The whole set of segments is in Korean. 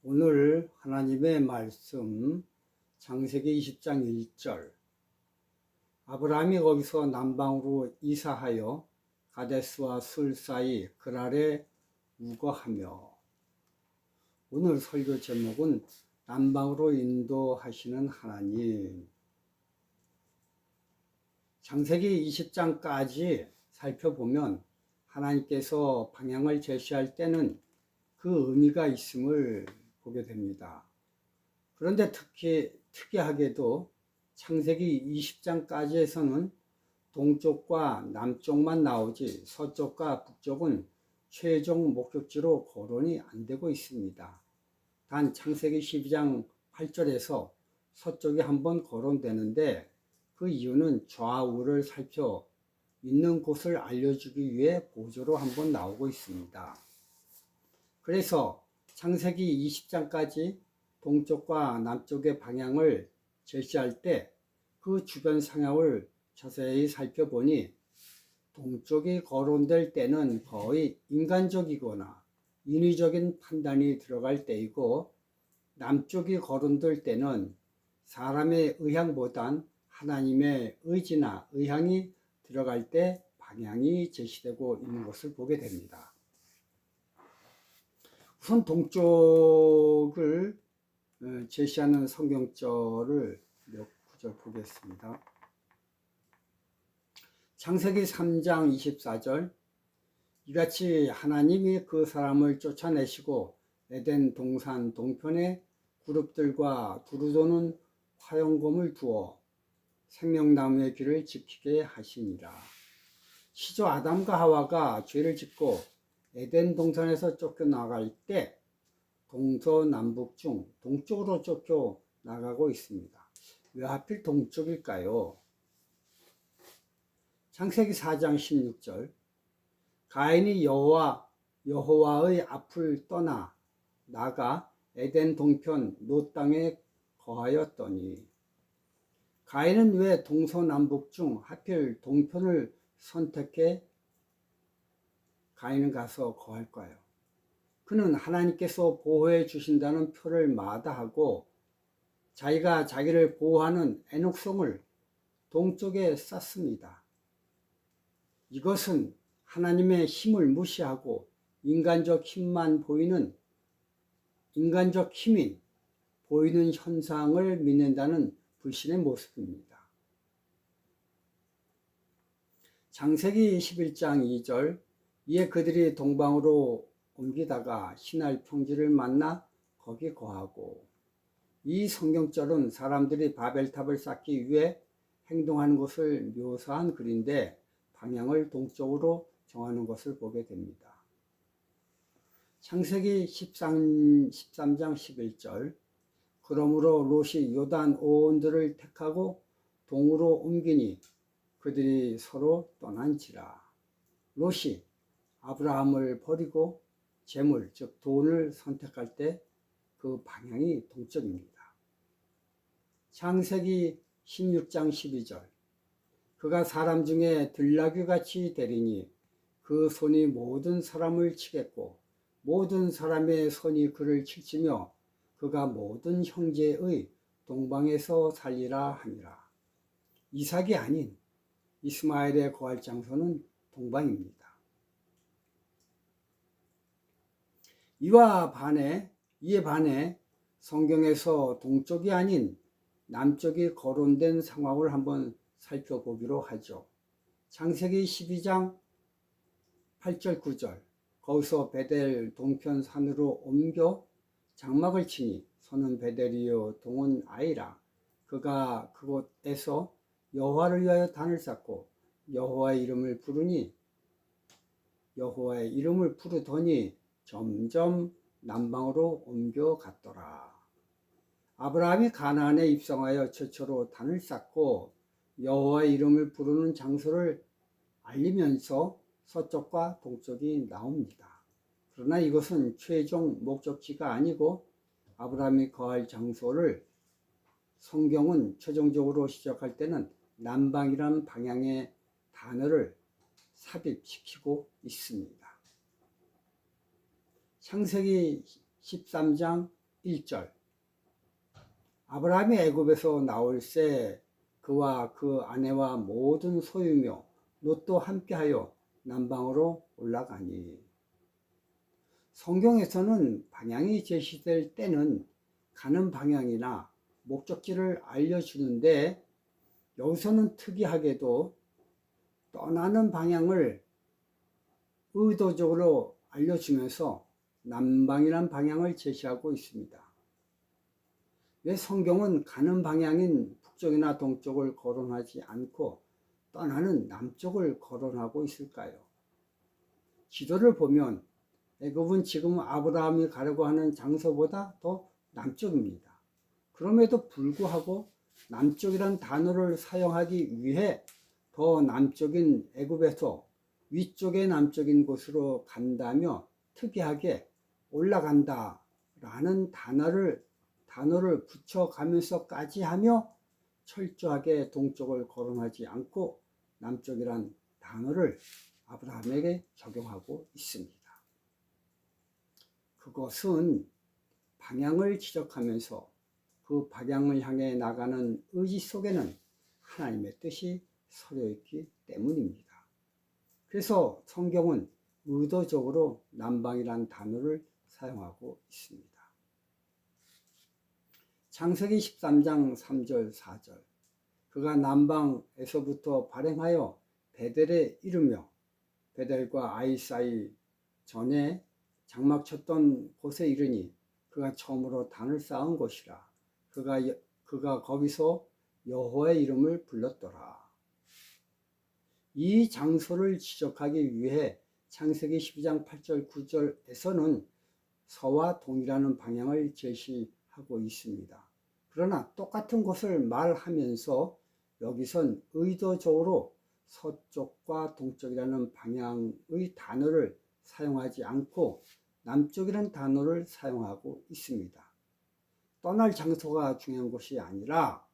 오늘 하나님의 말씀 창세기 20장 1절. 아브라함이 거기서 남방으로 이사하여 가데스와 술 사이 그랄에 우거하며. 오늘 설교 제목은 남방으로 인도하시는 하나님. 창세기 20장까지 살펴보면 하나님께서 방향을 제시할 때는 그 의미가 있음을 보게 됩니다. 그런데 특이하게도 창세기 20장까지에서는 동쪽과 남쪽만 나오지 서쪽과 북쪽은 최종 목적지로 거론이 안 되고 있습니다. 단 창세기 12장 8절에서 서쪽이 한번 거론되는데 그 이유는 좌우를 살펴 있는 곳을 알려주기 위해 보조로 한번 나오고 있습니다. 그래서 창세기 20장까지 동쪽과 남쪽의 방향을 제시할 때 그 주변 상황을 자세히 살펴보니 동쪽이 거론될 때는 거의 인간적이거나 인위적인 판단이 들어갈 때이고, 남쪽이 거론될 때는 사람의 의향보단 하나님의 의지나 의향이 들어갈 때 방향이 제시되고 있는 것을 보게 됩니다. 우선 동쪽을 제시하는 성경절을 몇 구절 보겠습니다. 창세기 3장 24절. 이같이 하나님이 그 사람을 쫓아내시고 에덴 동산 동편에 그룹들과 두루 도는 화용검을 두어 생명나무의 길을 지키게 하시니라. 시조 아담과 하와가 죄를 짓고 에덴 동산에서 쫓겨나갈 때 동서남북 중 동쪽으로 쫓겨나가고 있습니다. 왜 하필 동쪽일까요? 창세기 4장 16절. 가인이 여호와의 앞을 떠나 나가 에덴 동편 노 땅에 거하였더니. 가인은 왜 동서남북 중 하필 동편을 선택해 가인은 가서 거할까요? 그는 하나님께서 보호해 주신다는 표를 마다하고 자기가 자기를 보호하는 애녹성을 동쪽에 쌓습니다. 이것은 하나님의 힘을 무시하고 인간적 힘인 보이는 현상을 믿는다는 불신의 모습입니다. 창세기 21장 2절. 이에 그들이 동방으로 옮기다가 시날 평지를 만나 거기 거하고. 이 성경절은 사람들이 바벨탑을 쌓기 위해 행동하는 것을 묘사한 글인데 방향을 동쪽으로 정하는 것을 보게 됩니다. 창세기 13장 11절. 그러므로 롯이 요단 오온들을 택하고 동으로 옮기니 그들이 서로 떠난지라. 롯이 아브라함을 버리고 재물, 즉 돈을 선택할 때 그 방향이 동쪽입니다. 창세기 16장 12절. 그가 사람 중에 들나귀같이 되리니 그 손이 모든 사람을 치겠고 모든 사람의 손이 그를 칠지며 그가 모든 형제의 동방에서 살리라 하니라. 이삭이 아닌 이스마엘의 거할 장소는 동방입니다. 이에 반해 성경에서 동쪽이 아닌 남쪽이 거론된 상황을 한번 살펴보기로 하죠. 창세기 12장 8절 9절. 거기서 베델 동편 산으로 옮겨 장막을 치니 서는 베델이요 동은 아이라. 그가 그곳에서 여호와를 위하여 단을 쌓고 여호와의 이름을 부르더니 점점 남방으로 옮겨갔더라. 아브라함이 가나안에 입성하여 최초로 단을 쌓고 여호와의 이름을 부르는 장소를 알리면서 서쪽과 동쪽이 나옵니다. 그러나 이것은 최종 목적지가 아니고 아브라함이 거할 장소를 성경은 최종적으로 시작할 때는 남방이라는 방향의 단어를 삽입시키고 있습니다. 창세기 13장 1절. 아브라함이 애굽에서 나올새 그와 그 아내와 모든 소유며 롯도 함께하여 남방으로 올라가니. 성경에서는 방향이 제시될 때는 가는 방향이나 목적지를 알려주는데, 여기서는 특이하게도 떠나는 방향을 의도적으로 알려주면서 남방이란 방향을 제시하고 있습니다. 왜 성경은 가는 방향인 북쪽이나 동쪽을 거론하지 않고 떠나는 남쪽을 거론하고 있을까요? 지도를 보면 애굽은 지금 아브라함이 가려고 하는 장소보다 더 남쪽입니다. 그럼에도 불구하고 남쪽이란 단어를 사용하기 위해 더 남쪽인 애굽에서 위쪽의 남쪽인 곳으로 간다며 특이하게 올라간다 라는 단어를 붙여가면서까지 하며 철저하게 동쪽을 거론하지 않고 남쪽이란 단어를 아브라함에게 적용하고 있습니다. 그것은 방향을 지적하면서 그 방향을 향해 나가는 의지 속에는 하나님의 뜻이 서려 있기 때문입니다. 그래서 성경은 의도적으로 남방이란 단어를 사용하고 있습니다. 창세기 13장 3절 4절. 그가 남방에서부터 발행하여 베델에 이르며 베델과 아이 사이 전에 장막 쳤던 곳에 이르니 그가 처음으로 단을 쌓은 곳이라. 그가 거기서 여호와의 이름을 불렀더라. 이 장소를 지적하기 위해 창세기 12장 8절 9절에서는 서와 동이라는 방향을 제시하고 있습니다. 그러나 똑같은 곳을 말하면서 여기선 의도적으로 서쪽과 동쪽이라는 방향의 단어를 사용하지 않고 남쪽이라는 단어를 사용하고 있습니다. 떠날 장소가 중요한 것이 아니라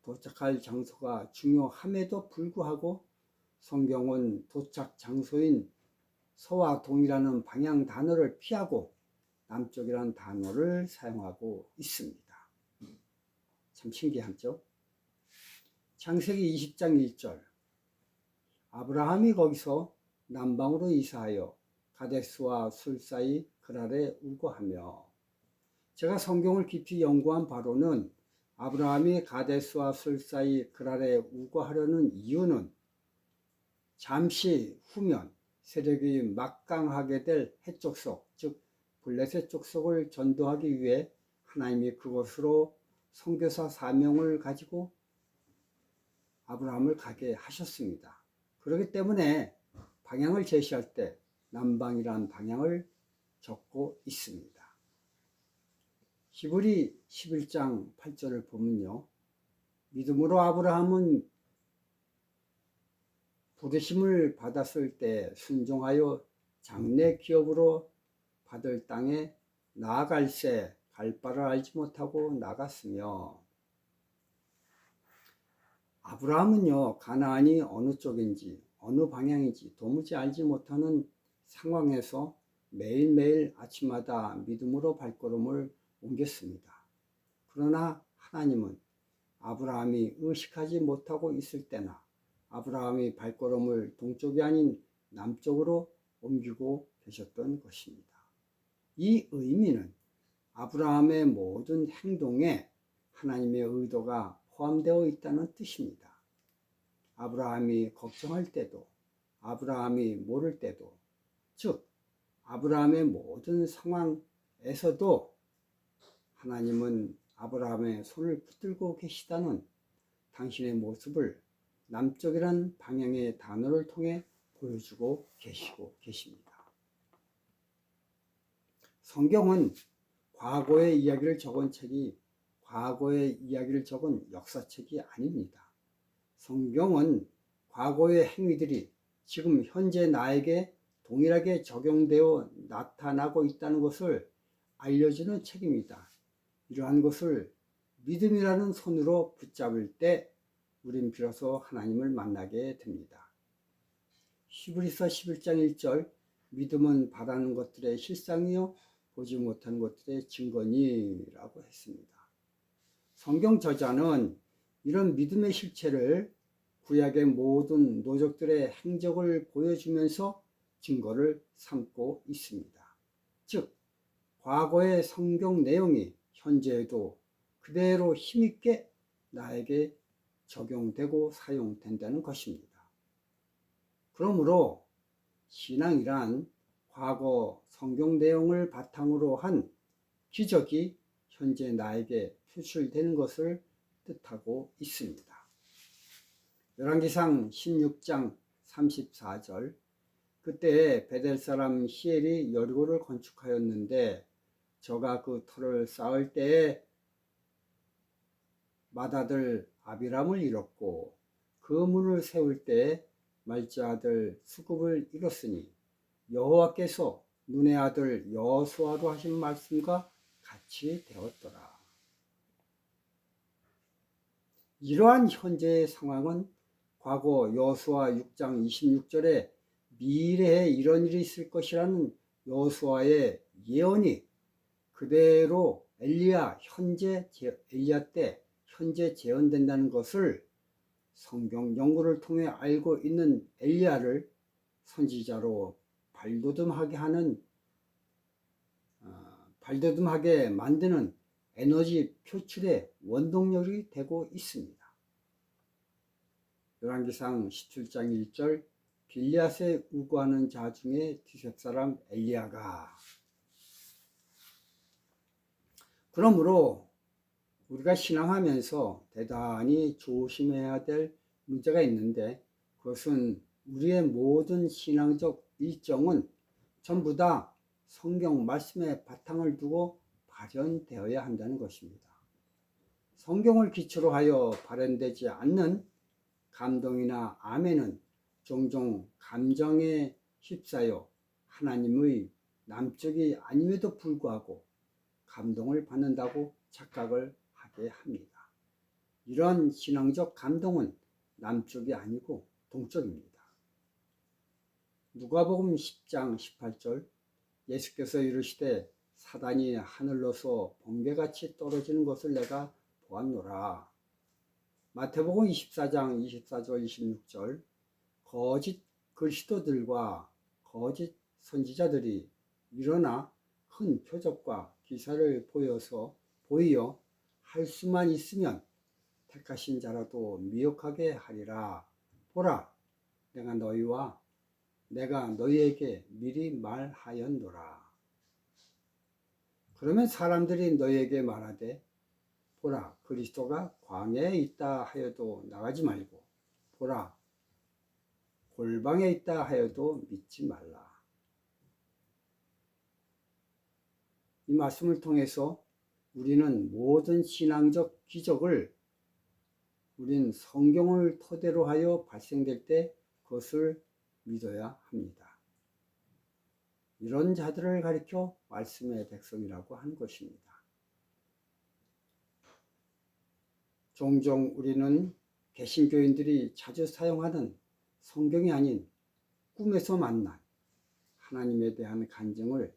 도착할 장소가 중요함에도 불구하고 성경은 도착 장소인 서와 동이라는 방향 단어를 피하고 남쪽이라는 단어를 사용하고 있습니다. 참 신기하죠? 창세기 20장 1절. 아브라함이 거기서 남방으로 이사하여 가데스와 술 사이 그랄에 우거하며. 제가 성경을 깊이 연구한 바로는 아브라함이 가데스와 술 사이 그랄에 우거하려는 이유는 잠시 후면 세력이 막강하게 될 해족속, 즉 블레셋 족속을 전도하기 위해 하나님이 그곳으로 선교사 사명을 가지고 아브라함을 가게 하셨습니다. 그렇기 때문에 방향을 제시할 때 남방이라는 방향을 적고 있습니다. 히브리 11장 8절을 보면요. 믿음으로 아브라함은 부르심을 받았을 때 순종하여 장래 기업으로 받을 땅에 나아갈새 갈 바를 알지 못하고 나갔으며. 아브라함은요, 가나안이 어느 쪽인지 어느 방향인지 도무지 알지 못하는 상황에서 매일매일 아침마다 믿음으로 발걸음을 옮겼습니다. 그러나 하나님은 아브라함이 의식하지 못하고 있을 때나 아브라함이 발걸음을 동쪽이 아닌 남쪽으로 옮기고 계셨던 것입니다. 이 의미는 아브라함의 모든 행동에 하나님의 의도가 포함되어 있다는 뜻입니다. 아브라함이 걱정할 때도, 아브라함이 모를 때도, 즉 아브라함의 모든 상황에서도 하나님은 아브라함의 손을 붙들고 계시다는 당신의 모습을 남쪽이란 방향의 단어를 통해 보여주고 계십니다. 성경은 과거의 이야기를 적은 책이 과거의 이야기를 적은 역사책이 아닙니다. 성경은 과거의 행위들이 지금 현재 나에게 동일하게 적용되어 나타나고 있다는 것을 알려주는 책입니다. 이러한 것을 믿음이라는 손으로 붙잡을 때 우린 비로소 하나님을 만나게 됩니다. 히브리서 11장 1절. 믿음은 바라는 것들의 실상이요 보지 못하는 것들의 증거니라고 했습니다. 성경 저자는 이런 믿음의 실체를 구약의 모든 노적들의 행적을 보여주면서 증거를 삼고 있습니다. 즉, 과거의 성경 내용이 현재에도 그대로 힘있게 나에게 적용되고 사용된다는 것입니다. 그러므로 신앙이란 과거 성경 내용을 바탕으로 한 기적이 현재 나에게 표출되는 것을 뜻하고 있습니다. 열왕기상 16장 34절 그때 베델 사람 히엘이 여리고를 건축하였는데 저가 그 터를 쌓을 때에 맏아들 아비람을 잃었고 그 문을 세울 때에 말지 아들 수굽을 잃었으니 여호와께서 눈의 아들 여호수아로 하신 말씀과 같이 되었더라. 이러한 현재의 상황은 과거 여호수아 6장 26절에 미래에 이런 일이 있을 것이라는 여호수아의 예언이 그대로 엘리야 때 현재 재현된다는 것을 성경 연구를 통해 알고 있는 엘리야를 선지자로 발돋움하게 만드는 에너지 표출의 원동력이 되고 있습니다. 열왕기상 17장 1절 길리앗에 우거하는 자 중에 디셉 사람 엘리야가. 그러므로 우리가 신앙하면서 대단히 조심해야 될 문제가 있는데 그것은 우리의 모든 신앙적 일정은 전부 다 성경 말씀에 바탕을 두고 발현되어야 한다는 것입니다. 성경을 기초로 하여 발현되지 않는 감동이나 아멘은 종종 감정에 휩싸여 하나님의 남쪽이 아님에도 불구하고 감동을 받는다고 착각을 하게 합니다. 이런 신앙적 감동은 남쪽이 아니고 동쪽입니다. 누가복음 10장 18절 예수께서 이르시되 사단이 하늘로서 번개같이 떨어지는 것을 내가 보았노라. 마태복음 24장 24절 26절 거짓 그리스도들과 거짓 선지자들이 일어나 큰 표적과 기사를 보이어 할 수만 있으면 택하신 자라도 미혹하게 하리라. 보라, 내가 너희에게 미리 말하였노라. 그러면 사람들이 너희에게 말하되 보라, 그리스도가 광야에 있다 하여도 나가지 말고 보라, 골방에 있다 하여도 믿지 말라. 이 말씀을 통해서 우리는 모든 신앙적 기적을 우린 성경을 토대로 하여 발생될 때 그것을 믿어야 합니다. 이런 자들을 가리켜 말씀의 백성이라고 하는 것입니다. 종종 우리는 개신교인들이 자주 사용하는 성경이 아닌 꿈에서 만난 하나님에 대한 간증을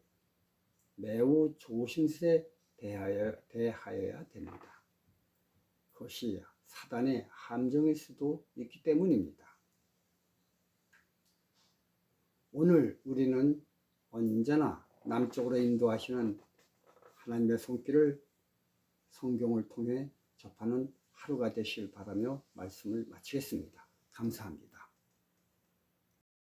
매우 조심스레 대하여야 됩니다. 그것이 사단의 함정일 수도 있기 때문입니다. 오늘 우리는 언제나 남쪽으로 인도하시는 하나님의 손길을 성경을 통해 접하는 하루가 되실 바라며 말씀을 마치겠습니다. 감사합니다.